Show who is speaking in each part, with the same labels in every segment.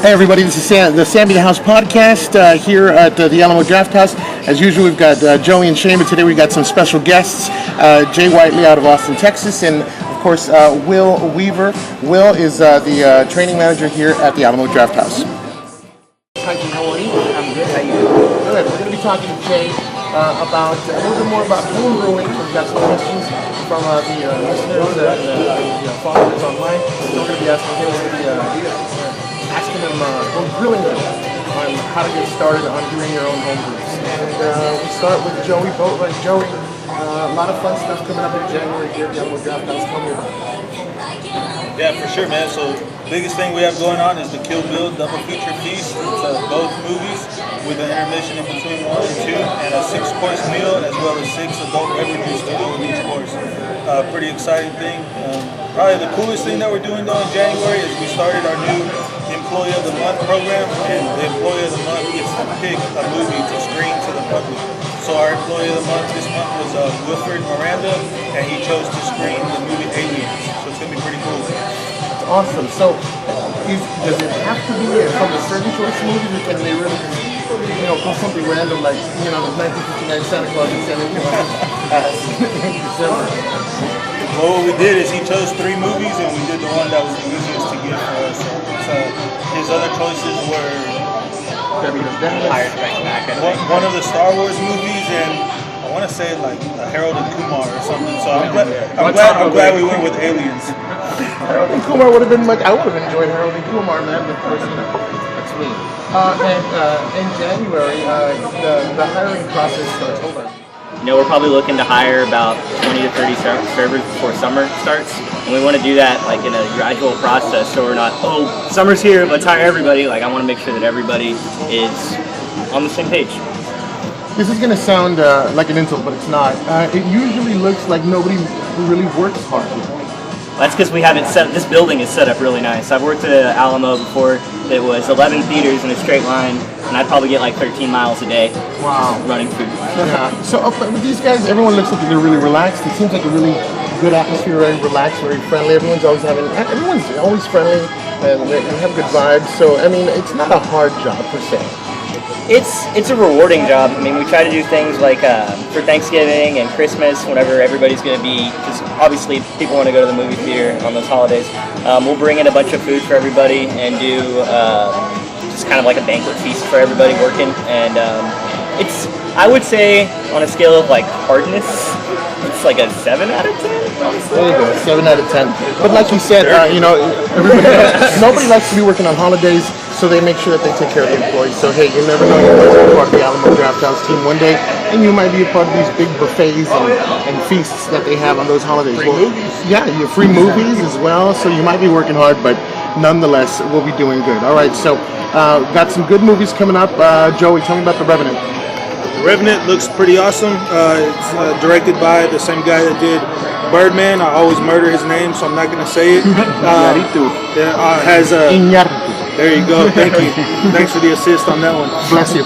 Speaker 1: Hey everybody, this is the Sammy The House podcast here at the Alamo Draft House. As usual, we've got Joey and Shane, but today we've got some special guests. Jay Whiteley out of Austin, Texas, and of course Will Weaver. Will is the training manager here at the Alamo Draft House. Hi, Jay, how are you?
Speaker 2: I'm good. How you doing?
Speaker 1: Good. We're going to be talking to Jay about a little bit more about home brewing. We've got some questions from the listeners and the followers online. So we're going to be asking him. We're going to be asking them grilling on how to get started on doing your own home brews. And we start with Joey Boatwright. Joey, a lot of fun stuff coming up in January here at the Alamo Draft House. Tell me about it.
Speaker 3: Yeah, for sure, man. So, biggest thing we have going on is the Kill Bill double feature feast. It's both movies with an intermission in between 1 and 2, and a 6-course meal, as well as 6 adult beverages to go with each course. Pretty exciting thing. Probably the coolest thing that we're doing though in January is we started our new Employee of the Month program, and the Employee of the Month gets to pick a movie to screen to the public. So our Employee of the Month this month was Wilfred Miranda, and he chose to screen the movie Aliens. So it's going to be pretty cool.
Speaker 1: That's awesome. So does it have to be from a certain choice of movies, or can they really go something random like, the 1959 Santa Claus and send it in December?
Speaker 3: Well, what we did is he chose 3 movies, and we did the one that was the easiest to get for us. So his other choices were one of the Star Wars movies, and I want to say like Harold and Kumar or something. So I'm glad we went with Aliens.
Speaker 1: Harold and Kumar would have been much. I would have enjoyed Harold and Kumar, man. But of course, that's me. And in January, the hiring process starts. Hold on.
Speaker 2: We're probably looking to hire about 20 to 30 servers before summer starts, and we want to do that like in a gradual process, so we're not, summer's here, let's hire everybody. Like, I want to make sure that everybody is on the same page.
Speaker 1: This is going to sound like an insult, but it's not. It usually looks like nobody really works hard here.
Speaker 2: That's because we have it set. This building is set up really nice. I've worked at Alamo before. It was 11 theaters in a straight line, and I'd probably get like 13 miles a day.
Speaker 1: Wow.
Speaker 2: Running food.
Speaker 1: Yeah. So with these guys, everyone looks like they're really relaxed. It seems like a really good atmosphere, very relaxed, very friendly. Everyone's always friendly, and they have good vibes. So I mean, it's not a hard job per se.
Speaker 2: It's a rewarding job. I mean, we try to do things like for Thanksgiving and Christmas, whenever everybody's going to be, because obviously people want to go to the movie theater on those holidays. We'll bring in a bunch of food for everybody and do just kind of like a banquet feast for everybody working. And it's, I would say, on a scale of like hardness, it's like a 7 out of 10. Honestly.
Speaker 1: There you go, 7 out of 10. But like you said, nobody likes to be working on holidays, so they make sure that they take care of the employees. So hey, you never know, you might be part of the Alamo Draft House team one day, and you might be a part of these big buffets and feasts that they have on those holidays.
Speaker 3: Free movies.
Speaker 1: Yeah, free movies as well. So you might be working hard, but nonetheless, we'll be doing good. All right, so got some good movies coming up. Joey, tell me about The Revenant.
Speaker 3: The Revenant looks pretty awesome. It's directed by the same guy that did Birdman. I always murder his name, so I'm not going to say it. There you go. Thank you. Thanks for the assist on that one.
Speaker 1: Bless you.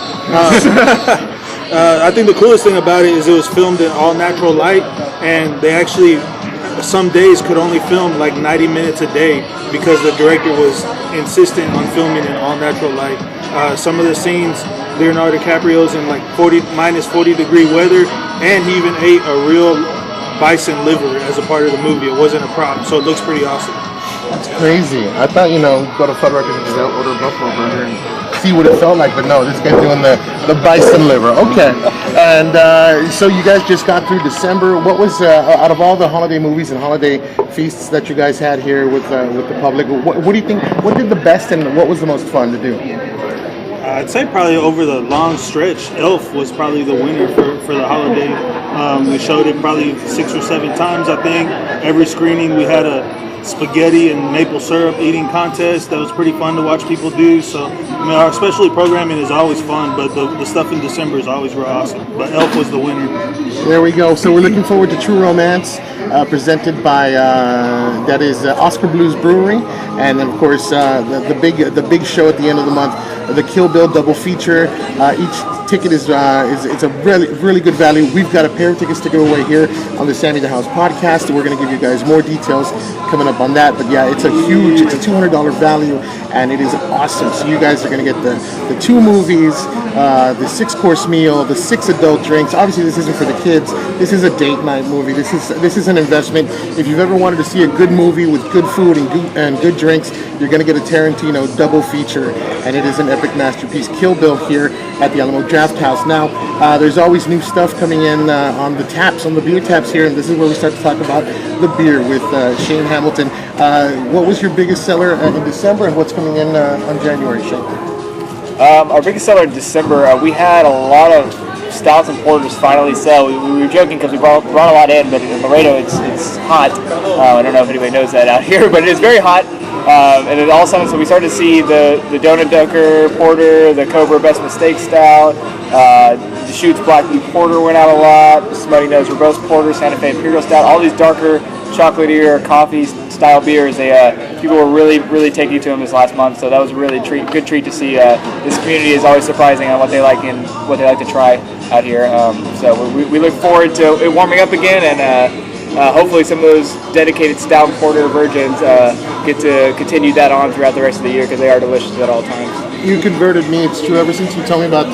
Speaker 3: I think the coolest thing about it is it was filmed in all natural light, and they actually some days could only film like 90 minutes a day because the director was insistent on filming in all natural light. Some of the scenes, Leonardo DiCaprio's in like minus 40 degree weather, and he even ate a real bison liver as a part of the movie. It wasn't a prop, so it looks pretty awesome.
Speaker 1: That's crazy. I thought, go to Fuddruckers and just order a buffalo burger and see what it felt like, but no, this guy's doing the bison liver. Okay. And so you guys just got through December. What was, out of all the holiday movies and holiday feasts that you guys had here with the public, what do you think, what did the best and what was the most fun to do?
Speaker 3: I'd say probably over the long stretch, Elf was probably the winner for the holiday. We showed it probably 6 or 7 times, I think. Every screening we had a spaghetti and maple syrup eating contest that was pretty fun to watch people do. So, I mean, our specialty programming is always fun, but the stuff in December is always real awesome. But Elf was the winner.
Speaker 1: There we go. So we're looking forward to True Romance, presented by Oscar Blues Brewery, and then of course the big show at the end of the month, the Kill Bill double feature. Each ticket is it's a really good value. We've got a pair of tickets to give away here on the Sammy The House podcast. We're going to give you guys more details coming up on that. But yeah, it's a $200 value, and it is awesome. So you guys are going to get the 2 movies, the 6-course meal, the 6 adult drinks. Obviously, this isn't for the kids. This is a date night movie. This is an investment. If you've ever wanted to see a good movie with good food and good drinks, you're going to get a Tarantino double feature, and it is an epic masterpiece. Kill Bill here at the Alamo Draft House. Now, there's always new stuff coming in on the taps, on the beer taps here, and this is where we start to talk about the beer with Shane Hamilton. What was your biggest seller in December, and what's coming in on January, Shane?
Speaker 2: Our biggest seller in December, we had a lot of stouts and porters finally sell. We were joking because we brought a lot in, but in Laredo it's hot. I don't know if anybody knows that out here, but it is very hot. And then all of a sudden, so we started to see the Donut Dunker Porter, the Cobra Best Mistake Stout, the Deschutes Black Bee Porter went out a lot, Smutty Nose Verbose Porter, Santa Fe Imperial Stout, all these darker chocolatier coffee style beers. People were really taking to them this last month, so that was a really good treat to see. This community is always surprising on what they like and what they like to try out here. So we look forward to it warming up again, and hopefully some of those dedicated stout and porter virgins get to continue that on throughout the rest of the year, because they are delicious at all times.
Speaker 1: You converted me. It's true. Ever since you told me about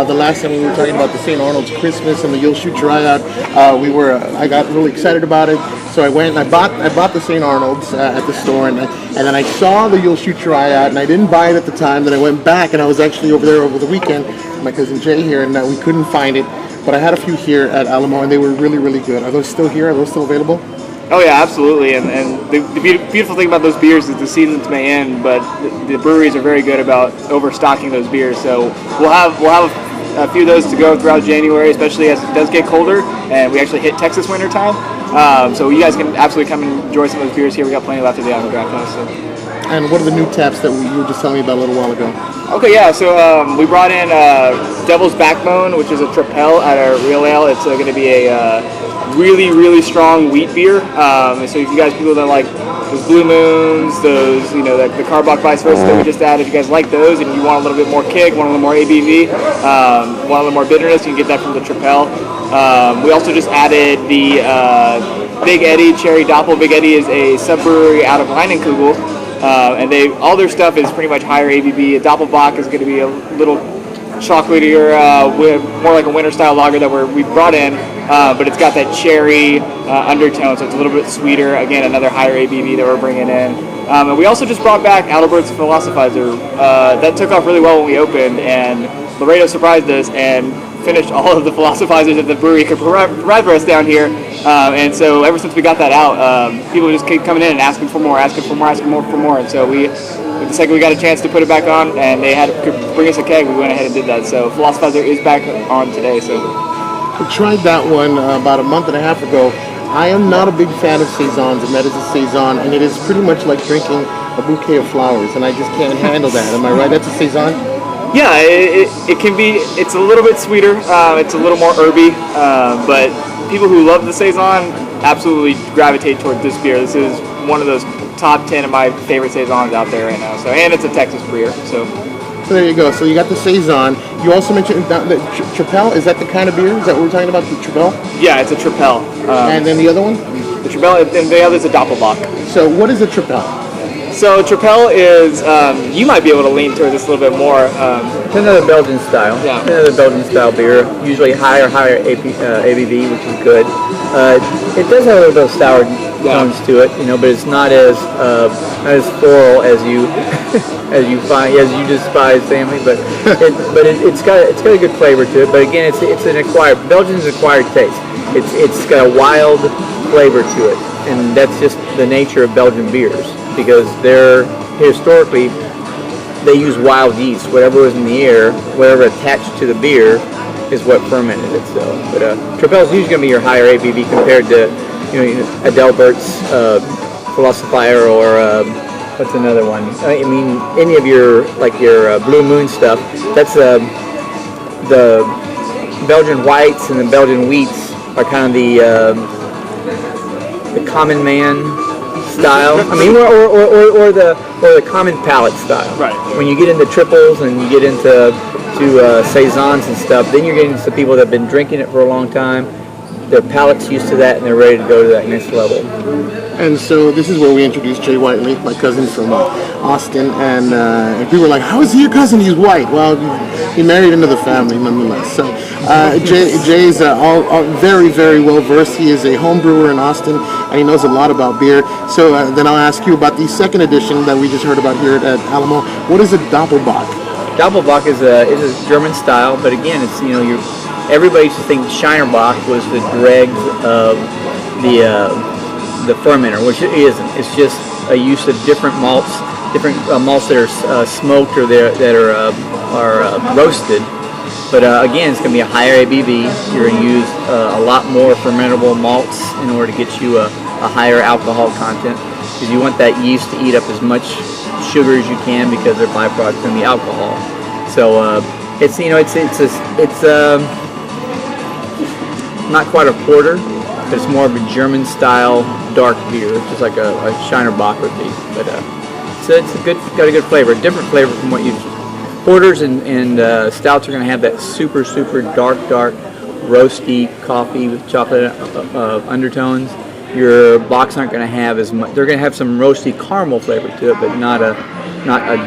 Speaker 1: the last time we were talking about the St. Arnold's Christmas and the You'll Shoot Your Eye Out, I got really excited about it. So I went and I bought the St. Arnold's at the store, and then I saw the You'll Shoot Your Eye Out, and I didn't buy it at the time. Then I went back, and I was actually over there over the weekend with my cousin Jay here, and we couldn't find it. But I had a few here at Alamo, and they were really good. Are those still here? Are those still available?
Speaker 2: Oh yeah, absolutely. And the beautiful thing about those beers is the seasons may end, but the breweries are very good about overstocking those beers. So we'll have a few of those to go throughout January, especially as it does get colder, and we actually hit Texas winter time. So you guys can absolutely come and enjoy some of those beers here. We got plenty left at the Alamo Draft House. So.
Speaker 1: And what are the new taps that you were just telling me about a little while ago?
Speaker 2: Okay, yeah, so we brought in Devil's Backbone, which is a Tripel at our Real Ale. It's going to be a really strong wheat beer. So if you guys, people that like those Blue Moons, those, the Carbach Vice Versa that we just added, if you guys like those and you want a little bit more kick, want a little more ABV, want a little more bitterness, you can get that from the Tripel. We also just added the Big Eddie Cherry Doppel. Big Eddie is a sub-brewery out of Leinenkugel. And all their stuff is pretty much higher ABV. A Doppelbock is going to be a little chocolatier, more like a winter style lager that we brought in, but it's got that cherry undertone, so it's a little bit sweeter. Again, another higher ABV that we're bringing in. And we also just brought back Adalbert's Philosophizer. That took off really well when we opened, and Laredo surprised us and finished all of the Philosophizers that the brewery could provide for us down here. And so ever since we got that out, people just keep coming in and asking for more. And so the second we got a chance to put it back on and they could bring us a keg, we went ahead and did that. So Philosophizer is back on today. So
Speaker 1: I tried that one about a month and a half ago. I am not a big fan of Saisons, and that is a Saison, and it is pretty much like drinking a bouquet of flowers, and I just can't handle that. Am I right? That's a Saison?
Speaker 2: Yeah, it can be. It's a little bit sweeter. It's a little more herby, but people who love the Saison absolutely gravitate toward this beer. This is one of those top 10 of my favorite Saisons out there right now. So, and it's a Texas beer. So
Speaker 1: there you go. So you got the Saison. You also mentioned the Tripel. Is that the kind of beer? Is that what we're talking about? The Tripel?
Speaker 2: Yeah, it's a Tripel.
Speaker 1: And then the other one?
Speaker 2: The Tripel, and the other is a Doppelbock.
Speaker 1: So what is a Tripel?
Speaker 2: So Tripel is, you might be able to lean towards this a little bit more.
Speaker 4: It's another Belgian style.
Speaker 2: Yeah.
Speaker 4: It's another Belgian style beer, usually higher ABV, which is good. It does have a little bit of sour tones to it, but it's not as floral as you as you despise, Sammy. But it's got a good flavor to it. But again, it's an acquired Belgian's acquired taste. It's got a wild flavor to it, and that's just the nature of Belgian beers. Because historically, they use wild yeast. Whatever was in the air, whatever attached to the beer, is what fermented it. So, but Tripel is usually going to be your higher ABV compared to, Adalbert's Philosophizer or what's another one? I mean, any of your Blue Moon stuff. That's the Belgian whites and the Belgian wheats are kind of the common man style. I mean, or the common palate style.
Speaker 2: Right.
Speaker 4: When you get into triples and you get into Saisons and stuff, then you're getting to people that have been drinking it for a long time. Their palate's used to that and they're ready to go to that next level.
Speaker 5: And so this is where we introduced Jay Whiteley, my cousin from Austin, and people were like, "How is he your cousin? He's white." Well, he married into the family nonetheless. So Jay's all very, very well versed. He is a home brewer in Austin, and he knows a lot about beer. So then I'll ask you about the second edition that we just heard about here at Alamo. What is a Doppelbock?
Speaker 4: Doppelbock is a German style, but again, it's everybody used to think Scheinerbach was the dregs of the fermenter, which it isn't. It's just a use of different malts, malts that are smoked or that are roasted. But again, it's going to be a higher ABV. You're going to use a lot more fermentable malts in order to get you a higher alcohol content, because you want that yeast to eat up as much sugar as you can, because their byproduct is going to be alcohol. So it's not quite a porter, but it's more of a German style dark beer, just like a Scheinerbach would be. But it's got a good flavor, a different flavor from what you. Porters and stouts are going to have that super dark, roasty coffee with chocolate undertones. Your bocks aren't going to have as much. They're going to have some roasty caramel flavor to it, but not a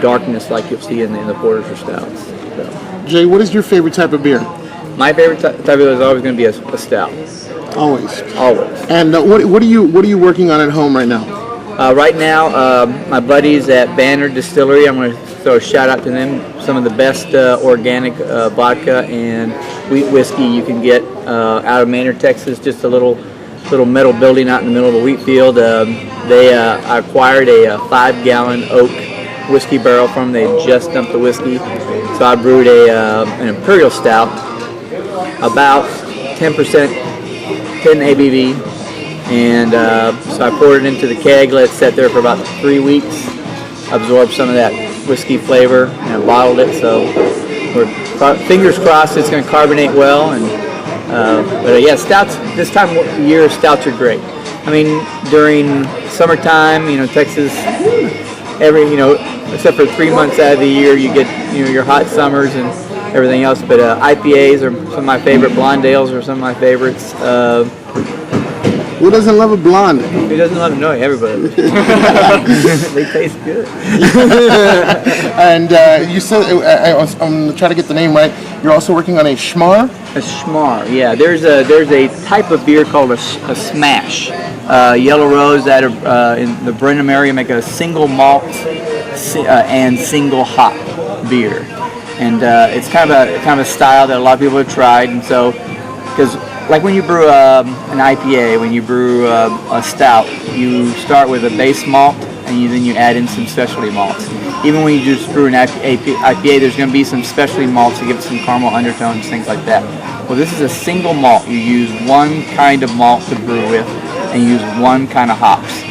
Speaker 4: darkness like you'll see in the porters or stouts. So.
Speaker 5: Jay, what is your favorite type of beer?
Speaker 4: My favorite type of beer is always going to be a stout.
Speaker 5: Always.
Speaker 4: And
Speaker 5: what are you working on at home right now?
Speaker 4: Right now, my buddies at Banner Distillery, I'm going to throw a shout out to them. Some of the best organic vodka and wheat whiskey you can get out of Manor, Texas. Just a little metal building out in the middle of a wheat field. I acquired a 5-gallon oak whiskey barrel from them. They just dumped the whiskey. So I brewed an Imperial Stout, about 10% ABV. And so I poured it into the keg, let it sit there for about 3 weeks, absorb some of that whiskey flavor, and I bottled it. So we're fingers crossed it's going to carbonate well. But yeah, stouts this time of year, stouts are great. I mean, during summertime, Texas, except for 3 months out of the year, you get your hot summers and everything else. But IPAs are some of my favorite. Blonde ales are some of my favorites.
Speaker 5: Who doesn't love a blonde?
Speaker 4: Who doesn't love them? No, everybody. They taste good.
Speaker 5: And you said, I'm going to try to get the name right, you're also working on a schmar?
Speaker 4: A schmar, yeah. There's a type of beer called a smash. Yellow Rose out of in the Brenham area make a single malt and single hop beer. And it's kind of a style that a lot of people have tried. And so, because like when you brew an IPA, when you brew a stout, you start with a base malt and then you add in some specialty malts. Even when you just brew an IPA, there's going to be some specialty malts to give it some caramel undertones, things like that. Well, this is a single malt. You use one kind of malt to brew with, and you use one kind of hops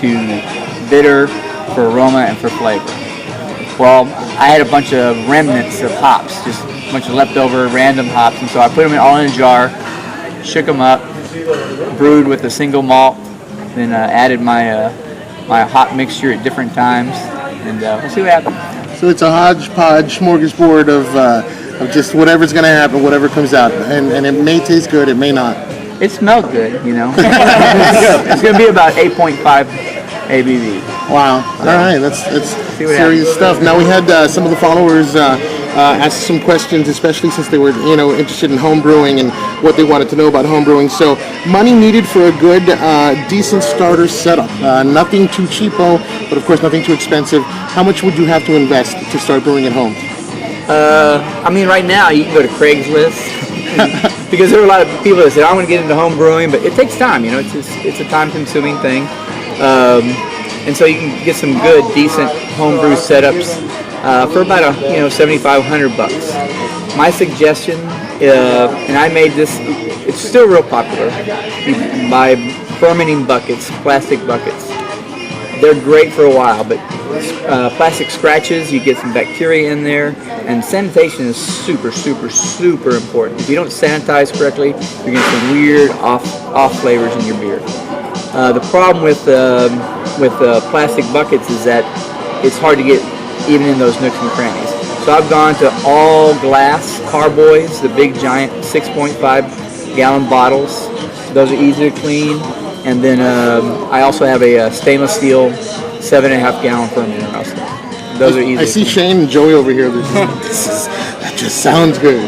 Speaker 4: to bitter, for aroma, and for flavor. Well, I had a bunch of remnants of hops, just a bunch of leftover random hops, and so I put them all in a jar, shook them up, brewed with a single malt, then added my hop mixture at different times, and we'll see what happens.
Speaker 5: So it's a hodgepodge smorgasbord of just whatever's going to happen, whatever comes out, and it may taste good, it may not.
Speaker 4: It smelled good, It's going to be about 8.5 ABV.
Speaker 5: Wow. All right, that's serious stuff. Now we had some of the followers ask some questions, especially since they were interested in home brewing and what they wanted to know about home brewing. So money needed for a good, decent starter setup. Nothing too cheapo, but of course nothing too expensive. How much would you have to invest to start brewing at home?
Speaker 4: I mean, right now you can go to Craigslist. Because there are a lot of people that say, I want to get into home brewing, but it takes time, it's a time-consuming thing. And so you can get some good, decent homebrew setups for about $7,500. My suggestion, and I made this, it's still real popular. You buy fermenting buckets, plastic buckets. They're great for a while, but plastic scratches, you get some bacteria in there, and sanitation is super important. If you don't sanitize correctly, you're getting some weird off flavors in your beer. The problem with plastic buckets is that it's hard to get even in those nooks and crannies. So I've gone to all glass carboys, the big giant 6.5 gallon bottles. Those are easy to clean, And then I also have a stainless steel 7.5 gallon fermenter also. Those are easy.
Speaker 5: I see Shane and Joey over here. That just sounds good.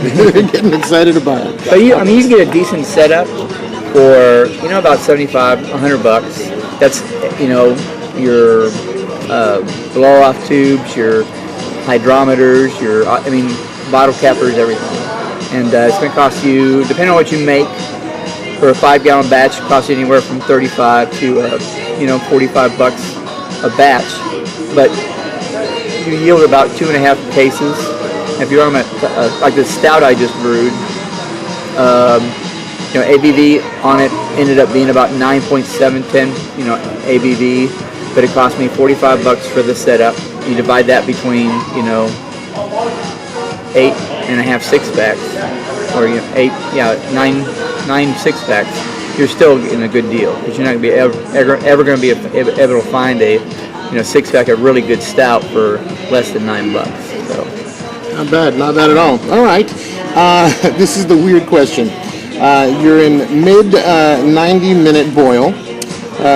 Speaker 5: Getting excited about it.
Speaker 4: But you can get a decent setup for about $75, $100. That's your blow off tubes, your hydrometers, bottle cappers, everything. And it's going to cost you, depending on what you make, for a 5-gallon batch, it costs you anywhere from $35 to $45 a batch. But you yield about 2.5 cases. If you're on like the stout I just brewed, ABV on it ended up being about 9.710, ABV, but it cost me $45 for the setup. You divide that between, 8.5 6-packs, or 9 6-packs. You're still getting a good deal, because you're not going to be ever going to be able to find a 6-pack of really good stout for less than $9. So
Speaker 5: not bad at all. All right, this is the weird question. You're in mid 90-minute boil.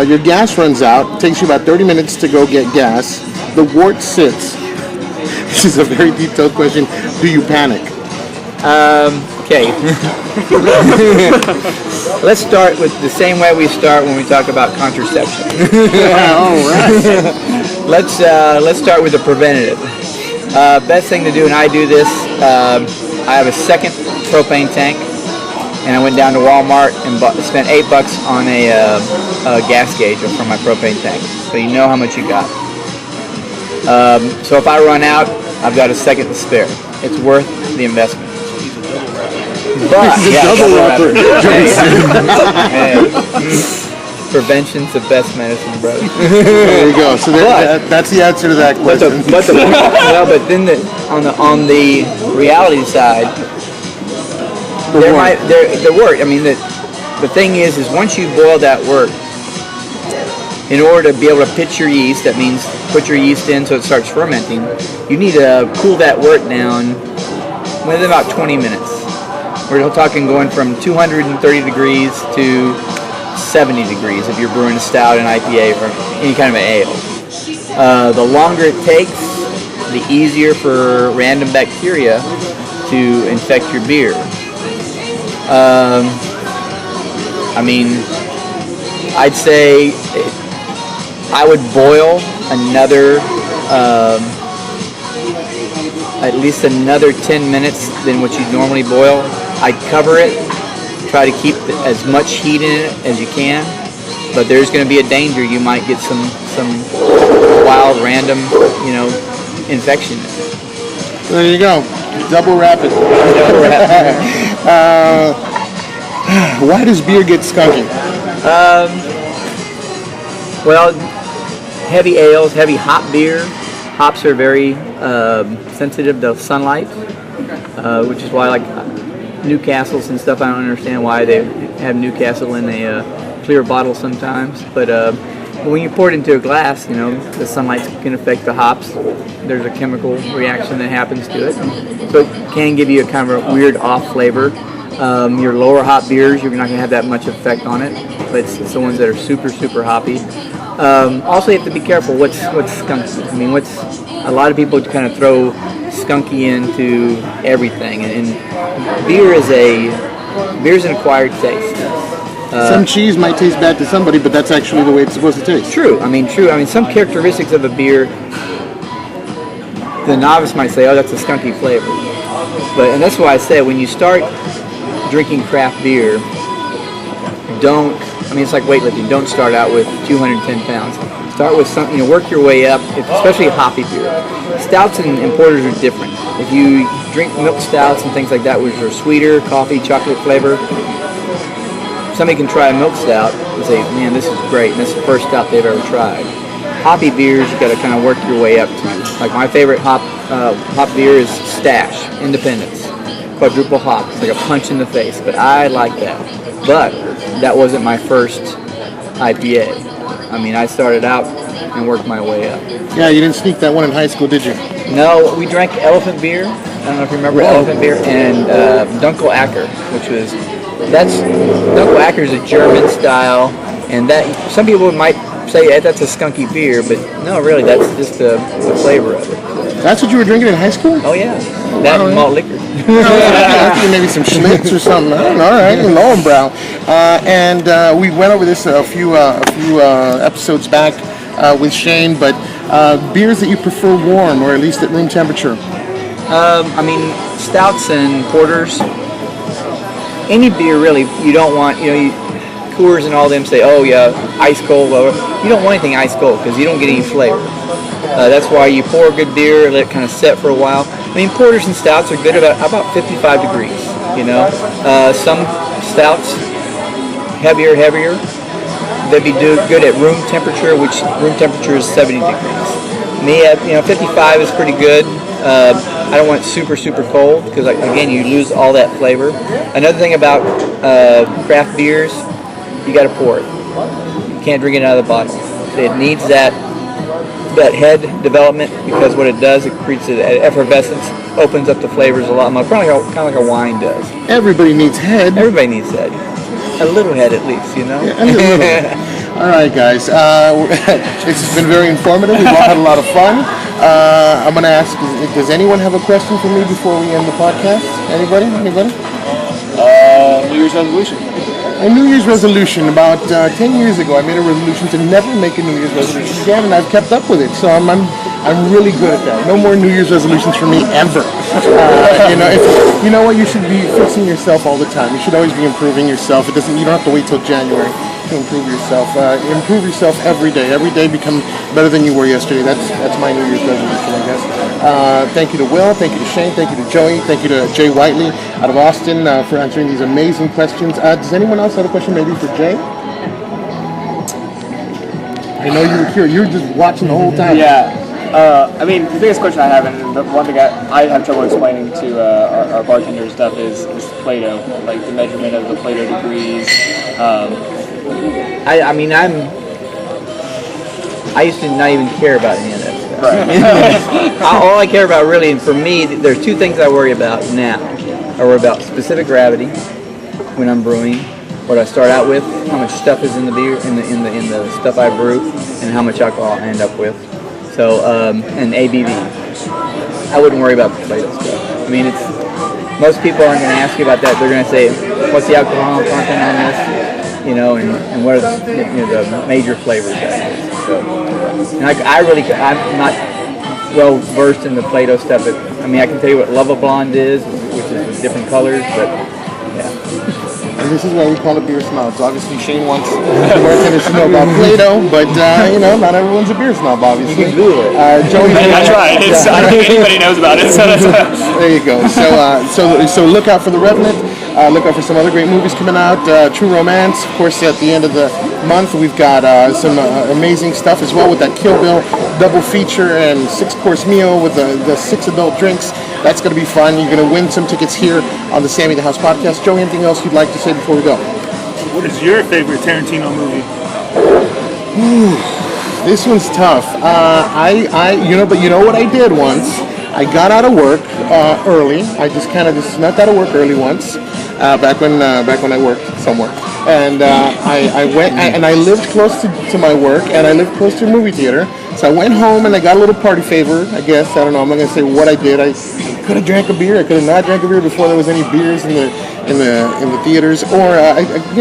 Speaker 5: Your gas runs out. It takes you about 30 minutes to go get gas. The wort sits. This is a very detailed question. Do you panic?
Speaker 4: Okay. Let's start with the same way we start when we talk about contraception.
Speaker 5: All right.
Speaker 4: Let's start with the preventative. Best thing to do, and I do this. I have a second propane tank, and I went down to Walmart and spent $8 on a gas gauge for my propane tank, so you know how much you got. So if I run out, I've got a second to spare. It's worth the investment. But
Speaker 5: Double wrapper.
Speaker 4: Prevention's the best medicine, brother.
Speaker 5: There you go. So that's the answer to that question.
Speaker 4: But then on the reality side, there wort. I mean, the thing is once you boil that wort, in order to be able to pitch your yeast, that means put your yeast in so it starts fermenting, you need to cool that wort down within about 20 minutes. We're talking going from 230 degrees to 70 degrees if you're brewing a stout, an IPA, or any kind of an ale. The longer it takes, the easier for random bacteria to infect your beer. I'd say I would boil another, at least another 10 minutes than what you normally boil. I'd cover it, try to keep as much heat in it as you can, but there's going to be a danger you might get some wild, random, infection.
Speaker 5: There you go. Double wrap it. Why does beer get skunky?
Speaker 4: Well, heavy ales, heavy hop beer. Hops are very sensitive to sunlight, which is why, like Newcastles and stuff, I don't understand why they have Newcastle in a clear bottle sometimes. But when you pour it into a glass, the sunlight can affect the hops. There's a chemical reaction that happens to it, so it can give you a kind of a weird off flavor. Your lower hop beers, you're not going to have that much effect on it, but it's the ones that are super, super hoppy. Also, you have to be careful what's skunky. I mean, a lot of people kind of throw skunky into everything, and beer's an acquired taste.
Speaker 5: Some cheese might taste bad to somebody, but that's actually the way it's supposed to taste.
Speaker 4: True. I mean, some characteristics of a beer, the novice might say, "Oh, that's a skunky flavor," and that's why I say when you start drinking craft beer, it's like weightlifting. Don't start out with 210 pounds. Start with something, work your way up, especially hoppy beer. Stouts and porters are different. If you drink milk stouts and things like that, which are sweeter, coffee, chocolate flavor, somebody can try a milk stout and say, man, this is great, and that's the first stout they've ever tried. Hoppy beers, you got to kind of work your way up to. Like my favorite hop beer is Stash, Independence. Quadruple hop. It's like a punch in the face, but I like that. But that wasn't my first IPA. I mean, I started out and worked my way up.
Speaker 5: Yeah, you didn't sneak that one in high school, did you?
Speaker 4: No, we drank elephant beer. I don't know if you remember elephant beer, and Dunkel Acker, Dunkel Acker is a German style And that some people might say that's a skunky beer, but no, really, that's just the flavor of it.
Speaker 5: That's what you were drinking in high school?
Speaker 4: Oh yeah, that and malt liquor.
Speaker 5: I think maybe some Schlitz or something. I don't know. All right, Lowenbrow. And we went over this a few episodes back with Shane. But beers that you prefer warm, or at least at room temperature.
Speaker 4: I mean, stouts and porters. Any beer really, you don't want. Coors and all them say, oh yeah, ice cold. Well, you don't want anything ice cold because you don't get any flavor. That's why you pour a good beer, let it kind of set for a while. I mean, porters and stouts are good about 55 degrees. Some stouts heavier. They'd be good at room temperature, which room temperature is 70 degrees. Me, 55 is pretty good. I don't want it super cold because again, you lose all that flavor. Another thing about craft beers, you got to pour it. You can't drink it out of the bottle. It needs that head development because what it does, it creates an effervescence, opens up the flavors a lot more, kind of like a wine does.
Speaker 5: Everybody needs head.
Speaker 4: Everybody needs head. A little head at least,
Speaker 5: Yeah, a little bit. All right, guys. It's been very informative. We've all had a lot of fun. I'm going to ask, does anyone have a question for me before we end the podcast? Anybody?
Speaker 6: New Year's resolution.
Speaker 5: A New Year's resolution. About 10 years ago, I made a resolution to never make a New Year's resolution again, and I've kept up with it. So I'm really good at that. No more New Year's resolutions for me ever. You know what? You should be fixing yourself all the time. You should always be improving yourself. You don't have to wait till January to improve yourself. Improve yourself every day. Every day become better than you were yesterday. That's my New Year's resolution, I guess. Thank you to Will. Thank you to Shane. Thank you to Joey. Thank you to Jay Whiteley out of Austin for answering these amazing questions. Does anyone else have a question maybe for Jay? I know you were here. You were just watching the whole time.
Speaker 6: Yeah. I mean, the biggest question I have, and the one thing I have trouble explaining to our bartender stuff is Play-Doh, like the measurement of the Play-Doh degrees.
Speaker 4: I used to not even care about any of that stuff.
Speaker 6: Right.
Speaker 4: All I care about really, and for me, there's two things I worry about now. I worry about specific gravity when I'm brewing, what I start out with, how much stuff is in the beer, in the stuff I brew, and how much alcohol I end up with. So, and ABV. I wouldn't worry about the Play-Doh stuff. I mean, most people aren't going to ask you about that. They're going to say, what's the alcohol content on this? And what are the major flavors of it. So, and I'm not well versed in the Play-Doh stuff. But, I mean, I can tell you what Lava Blonde is, which is different colors, but yeah.
Speaker 5: And this is why we call it beer snobs. Obviously, Shane wants the bartenders to know about Play-Doh, but not everyone's a beer snob, obviously.
Speaker 4: You can Google it.
Speaker 5: Joey,
Speaker 6: I tried. I don't think anybody knows about it. So
Speaker 5: there you go. So look out for The Revenant. Look out for some other great movies coming out. True Romance, of course, at the end of the month. We've got some amazing stuff as well with that Kill Bill double feature and 6-course meal with the 6 adult drinks. That's going to be fun. You're going to win some tickets here on the Sammy the House podcast. Joey, anything else you'd like to say before we go?
Speaker 7: What is your favorite Tarantino movie?
Speaker 5: This one's tough. But you know what I did once? I got out of work early. I just snuck out of work early once, back when I worked somewhere, and I went and I lived close to my work, and I lived close to a movie theater. So I went home and I got a little party favor. I guess I don't know. I'm not gonna say what I did. I could have drank a beer. I could have not drank a beer before there was any beers in the theaters, or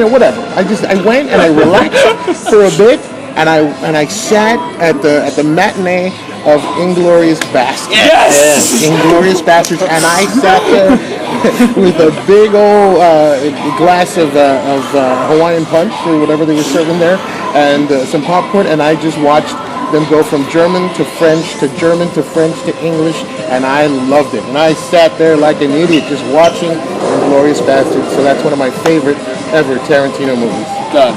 Speaker 5: whatever. I went and I relaxed for a bit, and I sat at the matinee of Inglourious Bastards.
Speaker 6: Yes!
Speaker 5: Inglourious Bastards, and I sat there with a big old glass of Hawaiian punch or whatever they were serving there, and some popcorn, and I just watched them go from German to French to German to French to English, and I loved it. And I sat there like an idiot just watching Inglourious Bastards. So that's one of my favorite ever Tarantino movies.
Speaker 6: Done.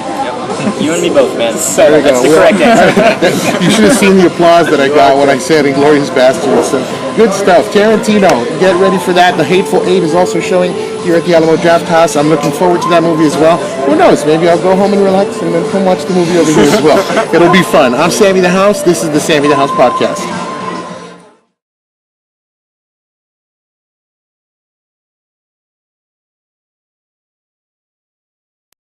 Speaker 2: You and me both, man.
Speaker 5: There we
Speaker 2: That's
Speaker 5: go.
Speaker 2: the correct answer.
Speaker 5: You should have seen the applause that I got when I said Inglourious Bastards. So good stuff. Tarantino, get ready for that. The Hateful Eight is also showing here at the Alamo Draft House. I'm looking forward to that movie as well. Who knows? Maybe I'll go home and relax and then come watch the movie over here as well. It'll be fun. I'm Sammy the House. This is the Sammy the House podcast.